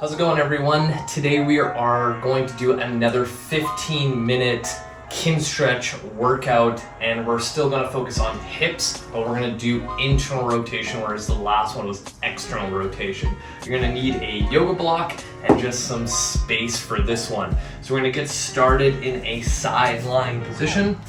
How's it going, everyone? Today we are going to do another 15-minute Kinstretch workout, and we're still going to focus on hips, but we're going to do internal rotation, whereas the last one was external rotation. You're going to need a yoga block and just some space for this one. So we're going to get started in a side lying position.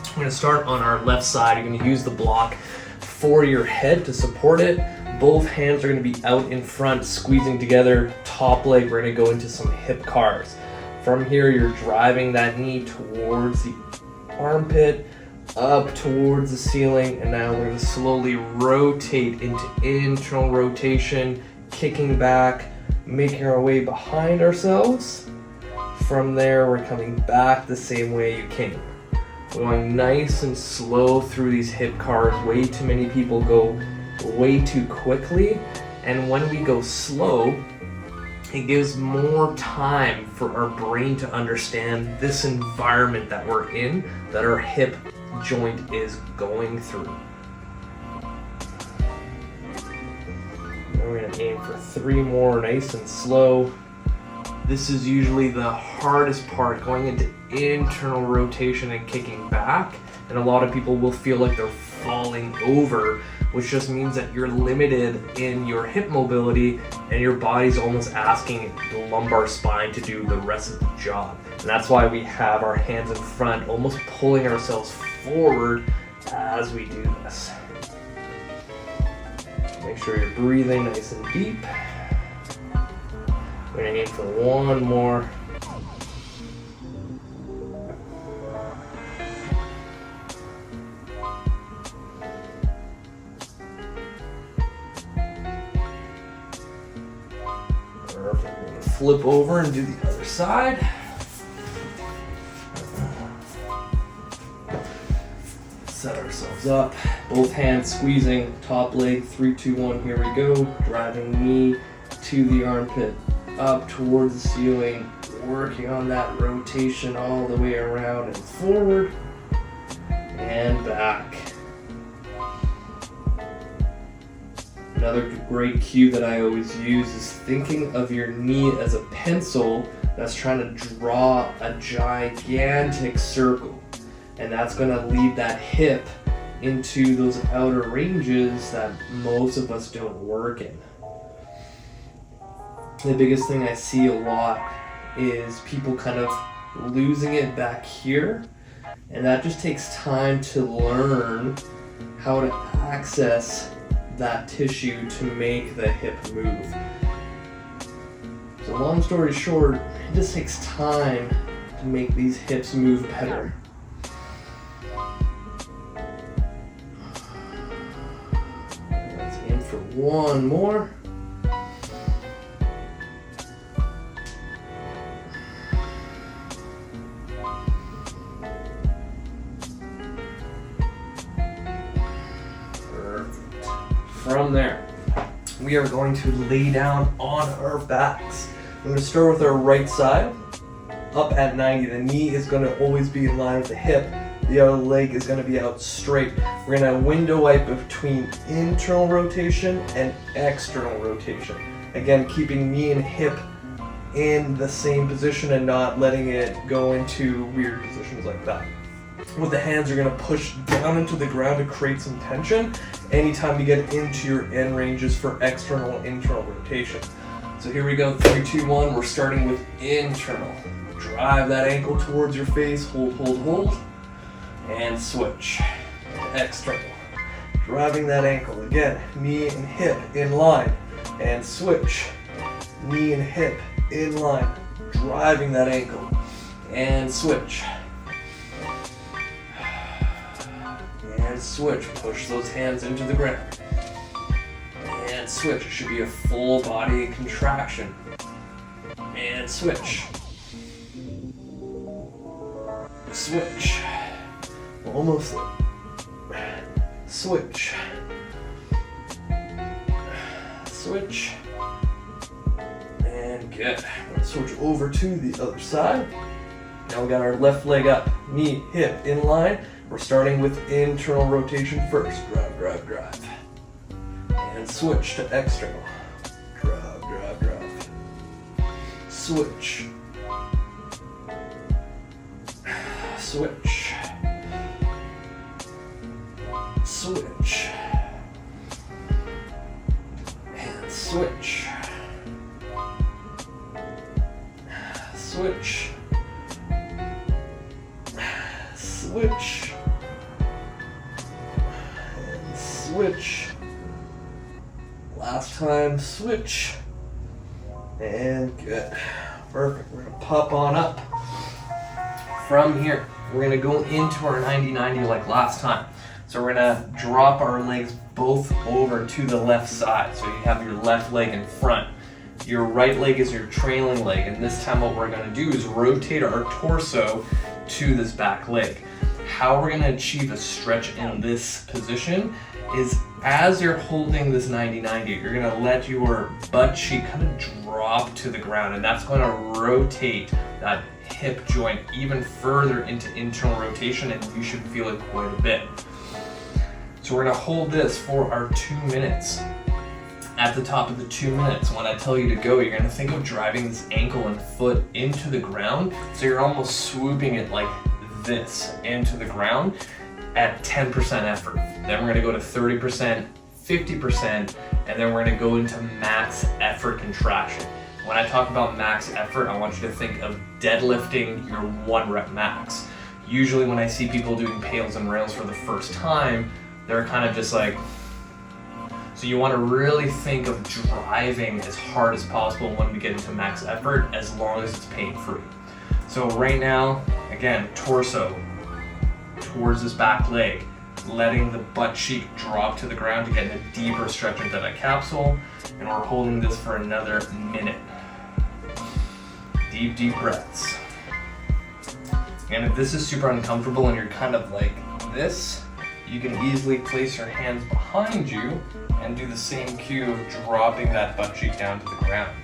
We're going to start on our left side. You're going to use the block for your head to support it. Both hands are going to be out in front, squeezing together. Top leg, we're going to go into some hip cars. From here, you're driving that knee towards the armpit, up towards the ceiling, and now we're going to slowly rotate into internal rotation, kicking back, making our way behind ourselves. From there, we're coming back the same way you came. We're going nice and slow through these hip cars. Way too many people go way too quickly, and when we go slow, it gives more time for our brain to understand this environment that we're in, that our hip joint is going through. Now we're going to aim for 3 more, nice and slow. This is usually the hardest part, going into internal rotation and kicking back, and a lot of people will feel like they're falling over, which just means that you're limited in your hip mobility and your body's almost asking the lumbar spine to do the rest of the job. And that's why we have our hands in front, almost pulling ourselves forward as we do this. Make sure you're breathing nice and deep. We're gonna aim for 1 more. Flip over and do the other side. Set ourselves up. Both hands squeezing top leg. 3, 2, 1. Here we go. Driving knee to the armpit, up towards the ceiling. Working on that rotation all the way around and forward and back. Another great cue that I always use is thinking of your knee as a pencil that's trying to draw a gigantic circle. And that's going to lead that hip into those outer ranges that most of us don't work in. The biggest thing I see a lot is people kind of losing it back here. And that just takes time to learn how to access that tissue to make the hip move. So long story short, it just takes time to make these hips move better. Let's aim for 1 more. From there, we are going to lay down on our backs. I'm going to start with our right side, up at 90. The knee is going to always be in line with the hip. The other leg is going to be out straight. We're going to window wipe between internal rotation and external rotation. Again, keeping knee and hip in the same position and not letting it go into weird positions like that. With the hands, you're going to push down into the ground to create some tension anytime you get into your end ranges for external and internal rotation. So here we go, 3, 2, 1. We're starting with internal. Drive that ankle towards your face, hold, hold, hold, and switch. External. Driving that ankle, again, knee and hip in line, and switch. Knee and hip in line, driving that ankle, and switch. And switch, push those hands into the ground. And switch, it should be a full body contraction. And switch. Switch. Almost there. Switch. Switch. And good. Let's switch over to the other side. Now we got our left leg up, knee, hip in line. We're starting with internal rotation first. Drive, drive, drive. And switch to external. Drive, drive, drive. switch, switch, switch, and switch, switch, switch, and switch. Last time, switch, and good. Perfect. We're gonna pop on up. From here, we're gonna go into our 90-90 like last time. So we're gonna drop our legs both over to the left side. So you have your left leg in front. Your right leg is your trailing leg, and this time what we're gonna do is rotate our torso to this back leg. How we're gonna achieve a stretch in this position is as you're holding this 90-90, you're gonna let your butt cheek kind of drop to the ground, and that's gonna rotate that hip joint even further into internal rotation, and you should feel it quite a bit. So we're gonna hold this for our 2 minutes. At the top of the 2 minutes, when I tell you to go, you're gonna think of driving this ankle and foot into the ground, so you're almost swooping it like this into the ground at 10% effort. Then we're gonna go to 30%, 50%, and then we're gonna go into max effort contraction. When I talk about max effort, I want you to think of deadlifting your 1 rep max. Usually when I see people doing PAILs and rails for the first time, they're kind of just like, so you want to really think of driving as hard as possible when we get into max effort, as long as it's pain-free. So right now, again, torso towards this back leg, letting the butt cheek drop to the ground to get a deeper stretch into that capsule, and we're holding this for another minute. Deep, deep breaths. And if this is super uncomfortable and you're kind of like this, you can easily place your hands behind you and do the same cue of dropping that butt cheek down to the ground.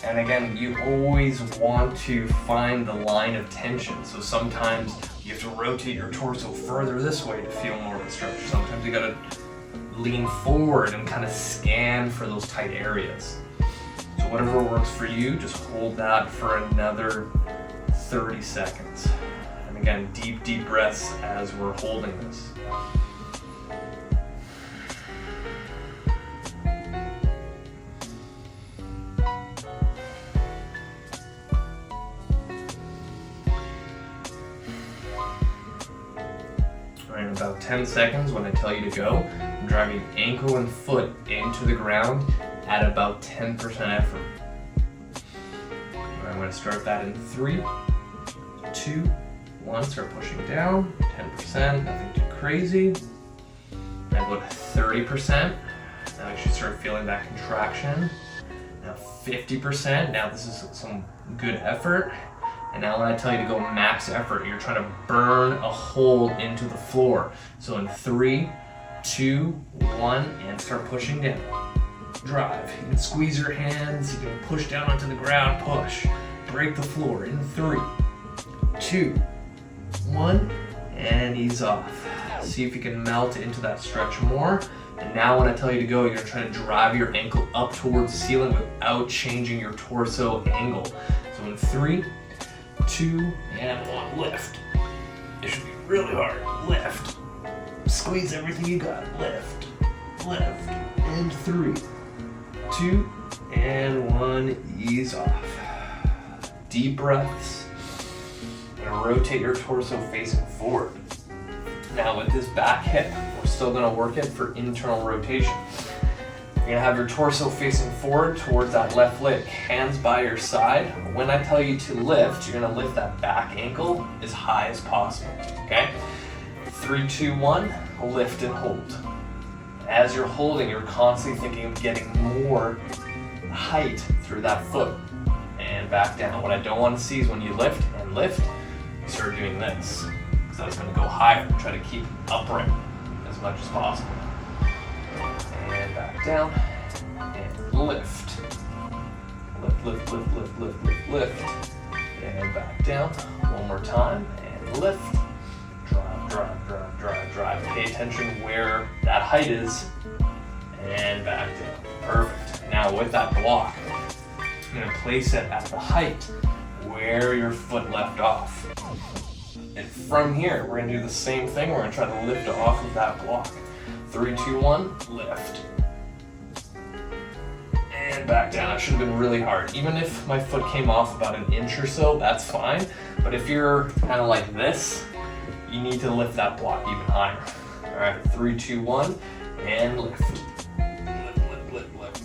And again, you always want to find the line of tension. So sometimes you have to rotate your torso further this way to feel more of a stretch. Sometimes you gotta lean forward and kind of scan for those tight areas. So whatever works for you, just hold that for another 30 seconds. And again, deep, deep breaths as we're holding this. In about 10 seconds, when I tell you to go, I'm driving ankle and foot into the ground at about 10% effort. I'm going to start that in 3, 2, 1. Start pushing down. 10%, nothing too crazy. Now go to 30%. Now you should start feeling that contraction. Now 50%. Now this is some good effort. And now when I tell you to go max effort, you're trying to burn a hole into the floor. So in 3, 2, 1, and start pushing down. Drive. You can squeeze your hands, you can push down onto the ground, push. Break the floor in 3, 2, 1, and ease off. See if you can melt into that stretch more. And now when I tell you to go, you're gonna try to drive your ankle up towards the ceiling without changing your torso angle. So in 3, 2, and 1, lift. It should be really hard. Lift. Squeeze everything you got. Lift. Lift. And 3, 2, and 1, ease off. Deep breaths. You're gonna rotate your torso facing forward. Now with this back hip, we're still gonna work it for internal rotation. You're gonna have your torso facing forward towards that left leg, hands by your side. When I tell you to lift, you're gonna lift that back ankle as high as possible, okay? 3, 2, 1, lift and hold. As you're holding, you're constantly thinking of getting more height through that foot. And back down. What I don't wanna see is when you lift and lift, you start doing this. So that's gonna go higher. Try to keep upright as much as possible. And back down, and lift. Lift, lift, lift, lift, lift, lift, lift. And back down, one more time, and lift. Drive, drive, drive, drive, drive. Pay attention where that height is, and back down. Perfect. Now with that block, You're gonna place it at the height where your foot left off. And from here, we're gonna do the same thing. We're gonna try to lift it off of that block. 3, 2, 1, lift. And back down. That should have been really hard. Even if my foot came off about an inch or so, that's fine. But if you're kind of like this, you need to lift that block even higher. All right, 3, 2, 1, and lift.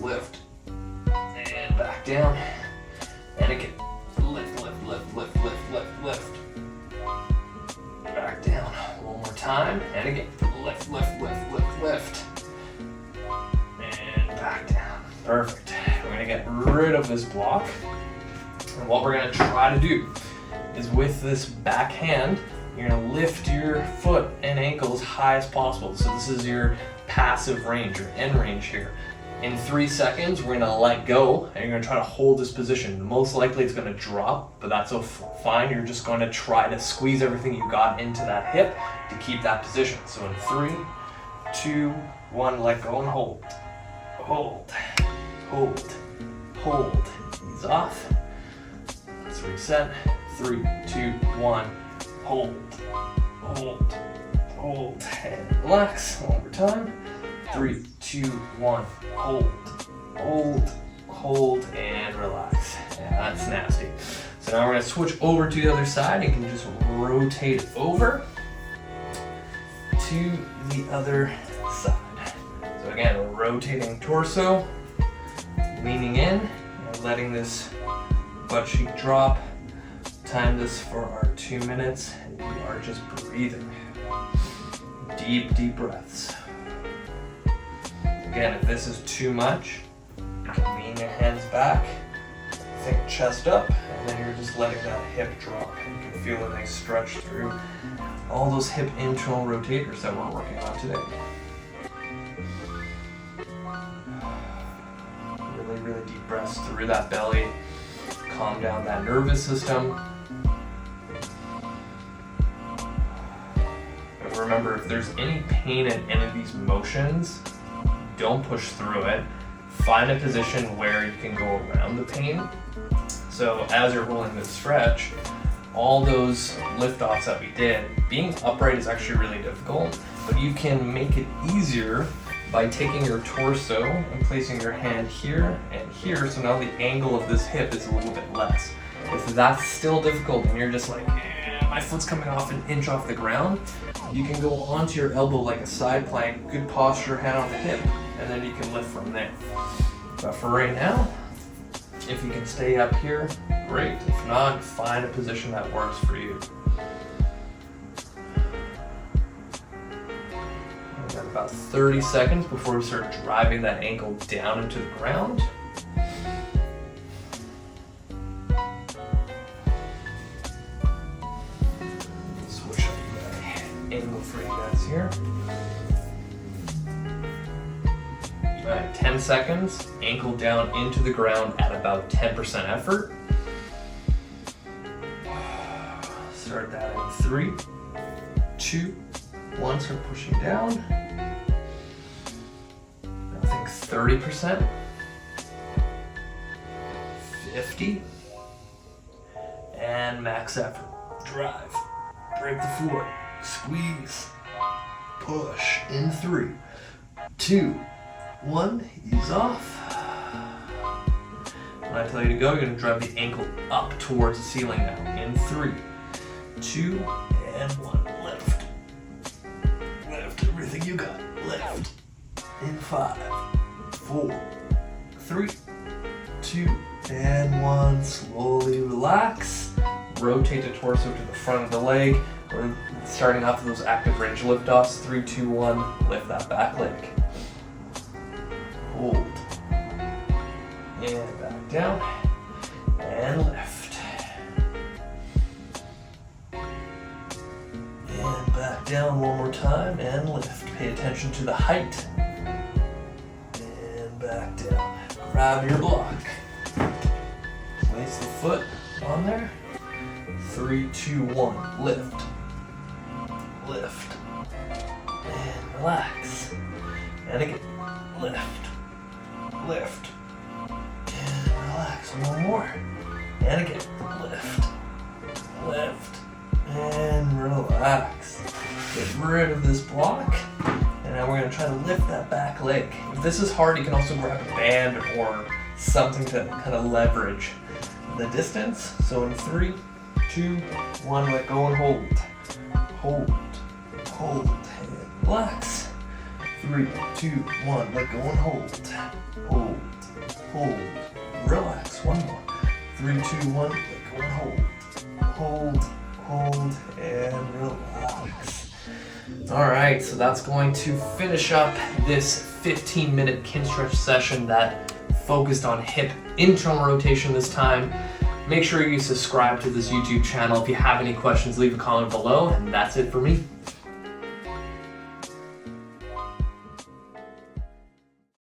Lift. And back down. And again, lift. Back down. One more time. And again, lift. And back down. Perfect. We're gonna get rid of this block. And what we're gonna try to do is with this back hand, you're gonna lift your foot and ankle as high as possible. So this is your passive range, your end range here. In 3 seconds, we're gonna let go and you're gonna try to hold this position. Most likely it's gonna drop, but that's fine. You're just gonna try to squeeze everything you got into that hip to keep that position. So in 3, 2, 1, let go and hold. Hold. Ease off. Let's reset. 3, 2, 1, hold. And relax. One more time. 3, 2, 1, hold, and relax. Yeah, that's nasty. So now we're gonna switch over to the other side. You can just rotate over to the other side. So again, we're rotating torso, leaning in, and letting this butt cheek drop. Time this for our 2 minutes, and we are just breathing. Deep breaths. Again, if this is too much, you can lean your hands back, think chest up, and then you're just letting that hip drop. You can feel a nice stretch through all those hip internal rotators that we're working on today. Really deep breaths through that belly. Calm down that nervous system. And remember, if there's any pain in any of these motions, don't push through it. Find a position where you can go around the pain. So as you're rolling this stretch, all those lift-offs that we did, being upright is actually really difficult, but you can make it easier by taking your torso and placing your hand here and here, so now the angle of this hip is a little bit less. If that's still difficult and you're just like, my foot's coming off an inch off the ground, you can go onto your elbow like a side plank, good posture, hand on the hip, and then you can lift from there. But for right now, if you can stay up here, great. If not, find a position that works for you. We've got about 30 seconds before we start driving that ankle down into the ground. Switch up the angle for you guys here. Alright, 10 seconds, ankle down into the ground at about 10% effort. Start that in 3, 2, 1, start pushing down. I think 30%, 50, and max effort. Drive, break the floor, squeeze, push in 3, 2, 1, ease off. When I tell you to go, you're going to drive the ankle up towards the ceiling now. In 3, 2, and 1. Lift. Lift everything you got. Lift. In 5, 4, 3, 2, and 1. Slowly relax. Rotate the torso to the front of the leg. We're starting off with those active range lift-offs. 3, 2, 1. Lift that back leg. Hold. And back down. And lift. And back down one more time and lift. Pay attention to the height. And back down. Grab your block. Place the foot on there. 3, 2, 1. Lift. Lift. And relax. And again. Lift. Lift. And relax. One more. And again, lift, lift, and relax. Get rid of this block. And now we're gonna try to lift that back leg. If this is hard, you can also grab a band or something to kind of leverage the distance. So in 3, 2, 1, let go and hold. Hold, hold, and relax. 3, 2, 1, let go and hold. Hold, hold, relax. One more. 3, 2, 1, let go and hold. Hold, hold, and relax. All right, so that's going to finish up this 15-minute Kinstretch session that focused on hip internal rotation this time. Make sure you subscribe to this YouTube channel. If you have any questions, leave a comment below, and that's it for me.